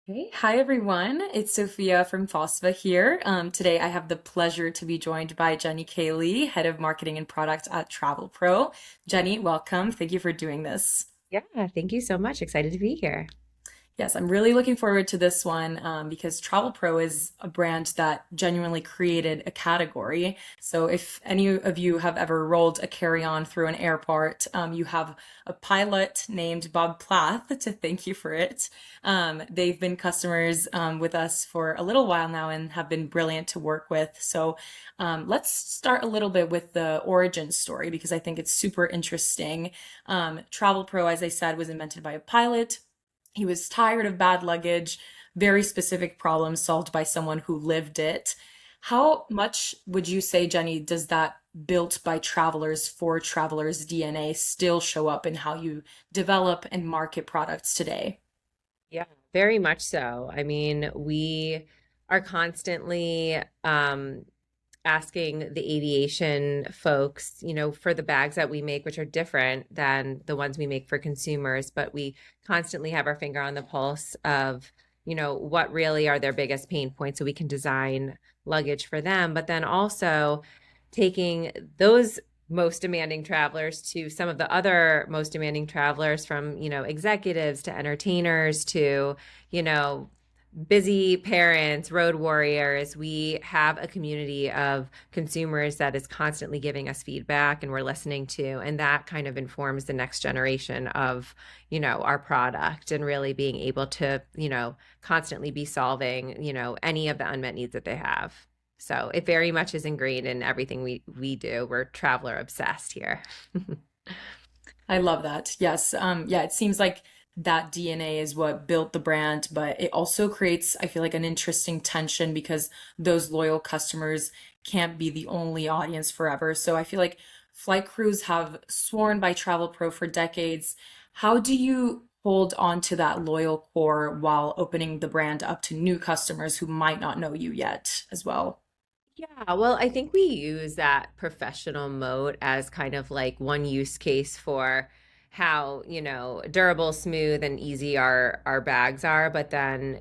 Hey, hi everyone. It's Sofia from Fospha here. Today I have the pleasure to be joined by Jenny Kaylee, Head of Marketing and Product at TravelPro. Jenny, welcome. Thank you for doing this. Yeah, thank you so much. Excited to be here. Yes, I'm really looking forward to this one because Travel Pro is a brand that genuinely created a category. So, if any of you have ever rolled a carry-on through an airport, you have a pilot named Bob Plath to thank you for it. They've been customers with us for a little while now and have been brilliant to work with. So, let's start a little bit with the origin story because I think it's super interesting. Travel Pro, as I said, was invented by a pilot. He was tired of bad luggage, very specific problems solved by someone who lived it. How much would you say, Jenny, does that built by travelers for travelers DNA still show up in how you develop and market products today? Yeah, very much so. I mean, we are constantly asking the aviation folks, for the bags that we make, which are different than the ones we make for consumers, but we constantly have our finger on the pulse of, what really are their biggest pain points so we can design luggage for them. But then also taking those most demanding travelers to some of the other most demanding travelers from, executives to entertainers to, you know, busy parents, road warriors. We have a community of consumers that is constantly giving us feedback and we're listening to, and that kind of informs the next generation of, our product and really being able to, constantly be solving, any of the unmet needs that they have. So it very much is ingrained in everything we do. We're traveler obsessed here. I love that. Yes. Yeah, it seems like that DNA is what built the brand, but it also creates, I feel like, an interesting tension because those loyal customers can't be the only audience forever. So I feel like flight crews have sworn by Travel Pro for decades. How do you hold on to that loyal core while opening the brand up to new customers who might not know you yet as well? Yeah, well, I think we use that professional mode as kind of like one use case for how, durable, smooth, and easy our bags are, but then,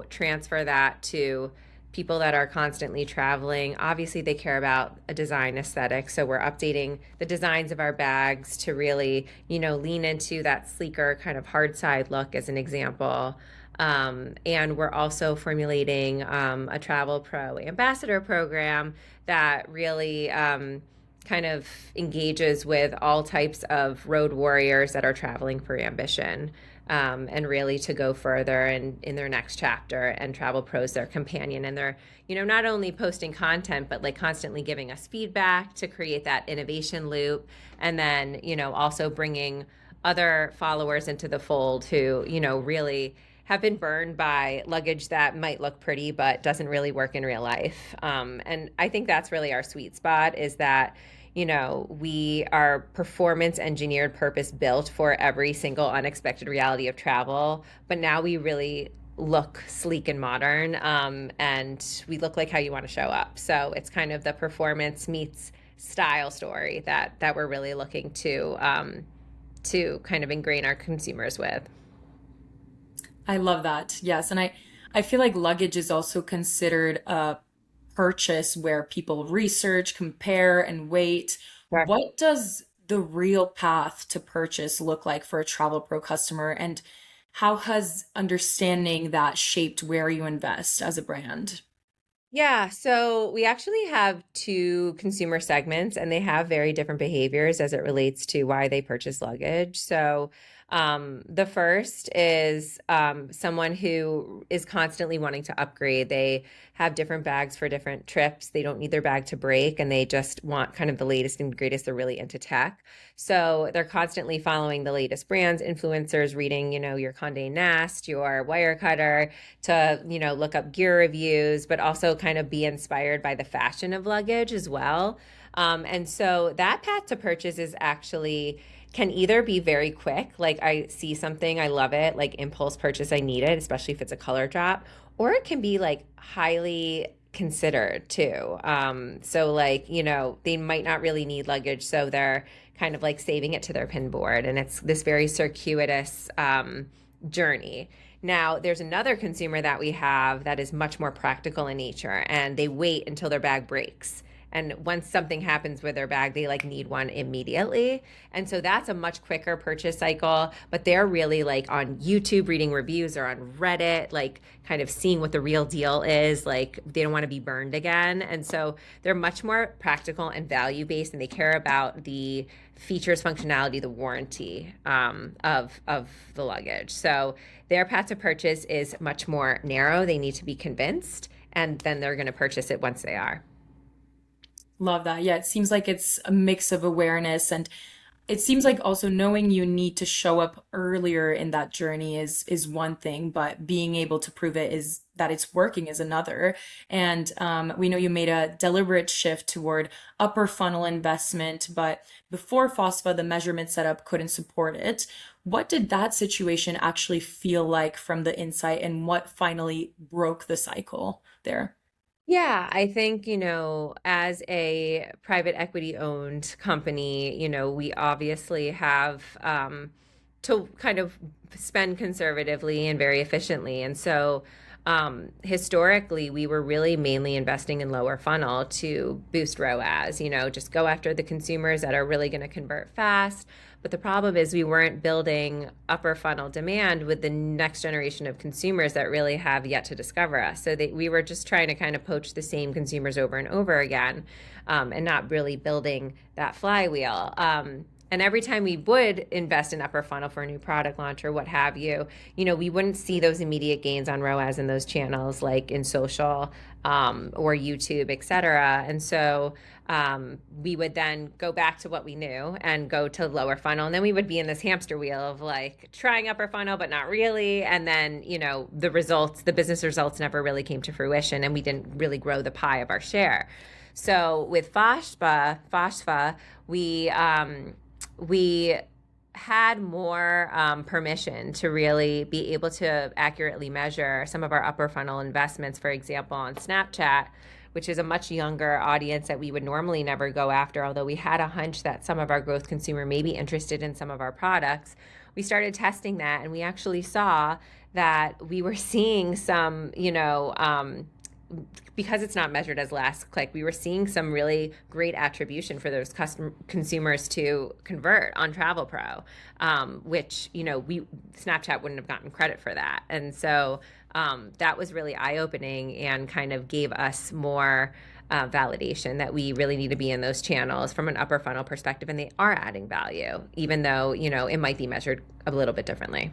transfer that to people that are constantly traveling. Obviously, they care about a design aesthetic, so we're updating the designs of our bags to really, lean into that sleeker kind of hard side look as an example. And we're also formulating a Travel Pro ambassador program that really kind of engages with all types of road warriors that are traveling for ambition. And really to go further in their next chapter, and Travel Pros their companion, and they're not only posting content but like constantly giving us feedback to create that innovation loop, and then also bringing other followers into the fold who really have been burned by luggage that might look pretty but doesn't really work in real life. And I think that's really our sweet spot, is that, we are performance engineered, purpose built for every single unexpected reality of travel. But now we really look sleek and modern, and we look like how you want to show up. So it's kind of the performance meets style story that we're really looking to kind of ingrain our consumers with. I love that. Yes. And I feel like luggage is also considered a purchase where people research, compare, and wait. Sure. What does the real path to purchase look like for a Travel Pro customer? And how has understanding that shaped where you invest as a brand? Yeah, so we actually have two consumer segments, and they have very different behaviors as it relates to why they purchase luggage. So, the first is someone who is constantly wanting to upgrade. They have different bags for different trips. They don't need their bag to break, and they just want kind of the latest and greatest. They're really into tech. So they're constantly following the latest brands, influencers, reading, your Condé Nast, your Wirecutter, to, look up gear reviews, but also kind of be inspired by the fashion of luggage as well. And so that path to purchase is actually can either be very quick, like I see something, I love it, like impulse purchase, I need it, especially if it's a color drop, or it can be like highly considered too. So like, they might not really need luggage, so they're kind of like saving it to their pin board, and it's this very circuitous journey. Now, there's another consumer that we have that is much more practical in nature, and they wait until their bag breaks. And once something happens with their bag, they like need one immediately. And so that's a much quicker purchase cycle, but they're really like on YouTube reading reviews or on Reddit, like kind of seeing what the real deal is. Like they don't want to be burned again. And so they're much more practical and value based, and they care about the features, functionality, the warranty of the luggage. So their path to purchase is much more narrow. They need to be convinced, and then they're going to purchase it once they are. Love that. Yeah, it seems like it's a mix of awareness, and it seems like also knowing you need to show up earlier in that journey is one thing, but being able to prove it is that it's working is another. And we know you made a deliberate shift toward upper funnel investment, but before Fospha, the measurement setup couldn't support it. What did that situation actually feel like from the inside, and what finally broke the cycle there? Yeah, I think, as a private equity owned company, we obviously have to kind of spend conservatively and very efficiently. And so historically, we were really mainly investing in lower funnel to boost ROAS, just go after the consumers that are really going to convert fast. But the problem is we weren't building upper funnel demand with the next generation of consumers that really have yet to discover us. So we were just trying to kind of poach the same consumers over and over again, and not really building that flywheel. And every time we would invest in upper funnel for a new product launch or what have you, we wouldn't see those immediate gains on ROAS in those channels like in social or YouTube, et cetera. And so we would then go back to what we knew and go to lower funnel. And then we would be in this hamster wheel of like trying upper funnel, but not really. And then, the business results never really came to fruition, and we didn't really grow the pie of our share. So with Fospha, we had more permission to really be able to accurately measure some of our upper funnel investments, for example, on Snapchat, which is a much younger audience that we would normally never go after, although we had a hunch that some of our growth consumer may be interested in some of our products. We started testing that, and we actually saw that we were seeing some, because it's not measured as last click, we were seeing some really great attribution for those consumers to convert on TravelPro, which we Snapchat wouldn't have gotten credit for that, and so that was really eye-opening and kind of gave us more validation that we really need to be in those channels from an upper funnel perspective, and they are adding value, even though it might be measured a little bit differently.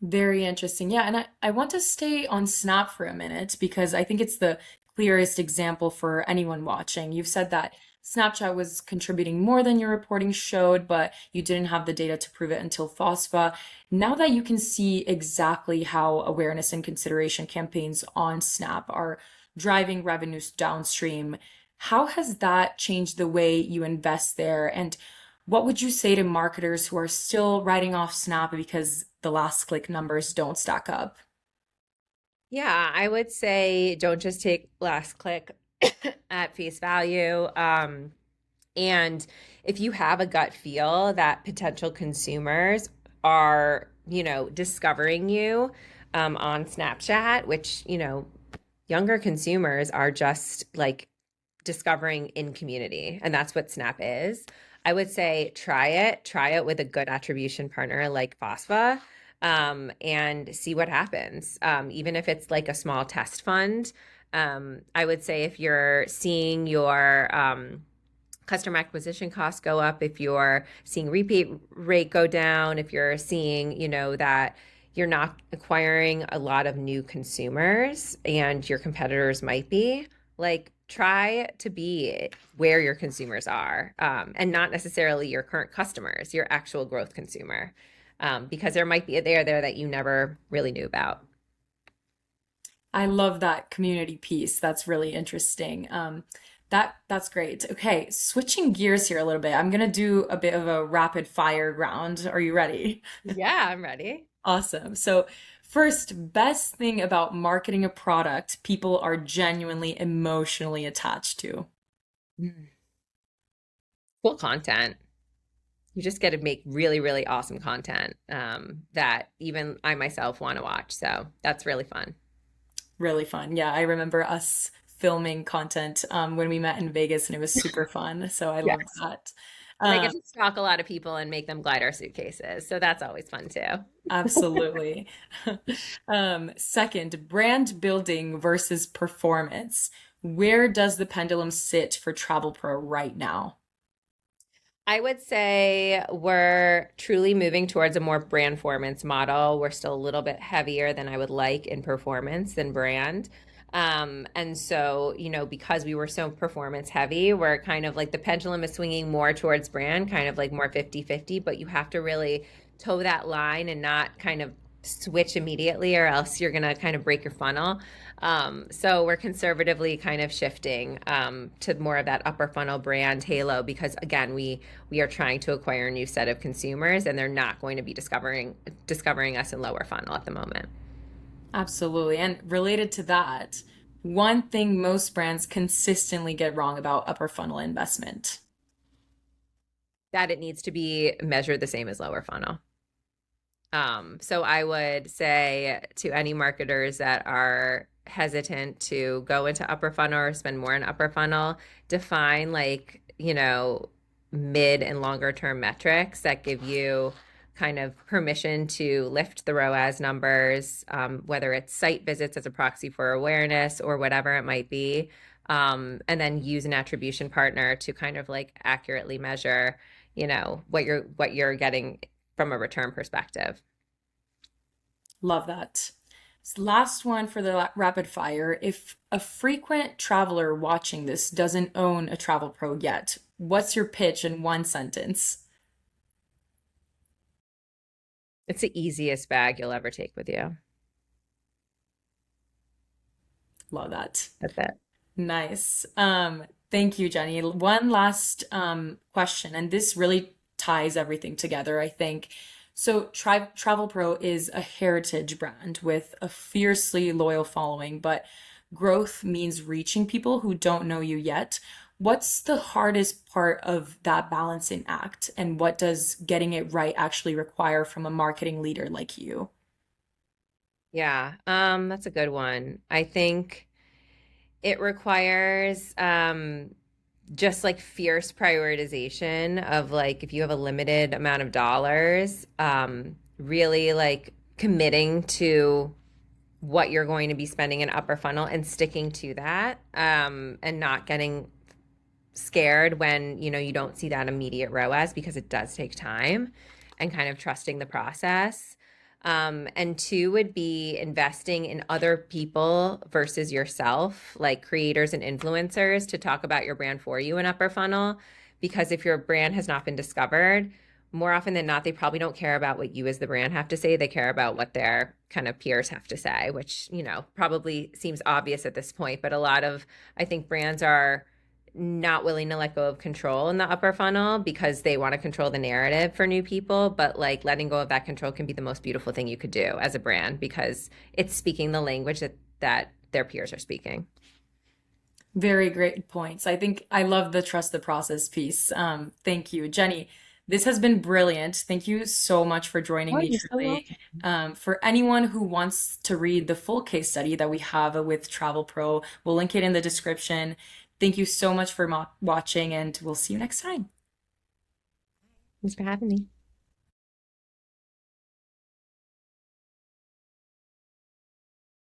Very interesting. Yeah, and I want to stay on Snap for a minute because I think it's the clearest example for anyone watching. You've said that Snapchat was contributing more than your reporting showed, but you didn't have the data to prove it until Fosfa. Now that you can see exactly how awareness and consideration campaigns on Snap are driving revenues downstream, how has that changed the way you invest there? And what would you say to marketers who are still writing off Snap because the last click numbers don't stack up? Yeah, I would say don't just take last click at face value. And if you have a gut feel that potential consumers are, discovering you on Snapchat, which, younger consumers are just like discovering in community, and that's what Snap is. I would say try it with a good attribution partner like Fospha, and see what happens. Even if it's like a small test fund, I would say if you're seeing your customer acquisition costs go up, if you're seeing repeat rate go down, if you're seeing, that you're not acquiring a lot of new consumers and your competitors might be, like try to be where your consumers are, and not necessarily your current customers, your actual growth consumer, because there might be a there that you never really knew about. I love that community piece. That's really interesting. That's great. Okay, switching gears here a little bit. I'm gonna do a bit of a rapid fire round. Are you ready? Yeah, I'm ready. Awesome. So, first, best thing about marketing a product people are genuinely emotionally attached to. Mm. Cool content. You just get to make really, really awesome content that even I myself want to watch. So that's really fun. Really fun. Yeah, I remember us filming content when we met in Vegas, and it was super fun. So I love Yes. that. And I Um, get to stalk a lot of people and make them glide our suitcases. So that's always fun too. Absolutely. Second, brand building versus performance. Where does the pendulum sit for Travel Pro right now? I would say we're truly moving towards a more brand performance model. We're still a little bit heavier than I would like in performance than brand. And so, because we were so performance heavy, we're kind of like the pendulum is swinging more towards brand, kind of like more 50-50. But you have to really toe that line and not kind of switch immediately, or else you're going to kind of break your funnel. So we're conservatively kind of shifting to more of that upper funnel brand halo because again, we are trying to acquire a new set of consumers and they're not going to be discovering us in lower funnel at the moment. Absolutely. And related to that, one thing most brands consistently get wrong about upper funnel investment. That it needs to be measured the same as lower funnel. So I would say to any marketers that are hesitant to go into upper funnel or spend more in upper funnel, define like, mid and longer term metrics that give you kind of permission to lift the ROAS numbers, whether it's site visits as a proxy for awareness or whatever it might be. And then use an attribution partner to kind of like accurately measure, what you're getting from a return perspective. Love that. Last one for the rapid fire. If a frequent traveler watching this doesn't own a Travel Pro yet, what's your pitch in one sentence? It's the easiest bag you'll ever take with you. Love that. That's it. Nice. Thank you, Jenny. One last question, and this really ties everything together, I think. So, Travel Pro is a heritage brand with a fiercely loyal following, but growth means reaching people who don't know you yet. What's the hardest part of that balancing act, and what does getting it right actually require from a marketing leader like you? Yeah, that's a good one. I think it requires just like fierce prioritization of like if you have a limited amount of dollars, really like committing to what you're going to be spending in upper funnel and sticking to that, and not getting scared when you don't see that immediate ROAS because it does take time and kind of trusting the process. And two would be investing in other people versus yourself, like creators and influencers to talk about your brand for you in upper funnel. Because if your brand has not been discovered, more often than not, they probably don't care about what you as the brand have to say. They care about what their kind of peers have to say, which, probably seems obvious at this point. But a lot of, I think brands are not willing to let go of control in the upper funnel because they want to control the narrative for new people. But like letting go of that control can be the most beautiful thing you could do as a brand because it's speaking the language that their peers are speaking. Very great points. I think I love the trust the process piece. Thank you, Jenny. This has been brilliant. Thank you so much for joining Oh, me, you're so truly. welcome. For anyone who wants to read the full case study that we have with Travel Pro, we'll link it in the description. Thank you so much for watching, and we'll see you next time. Thanks for having me.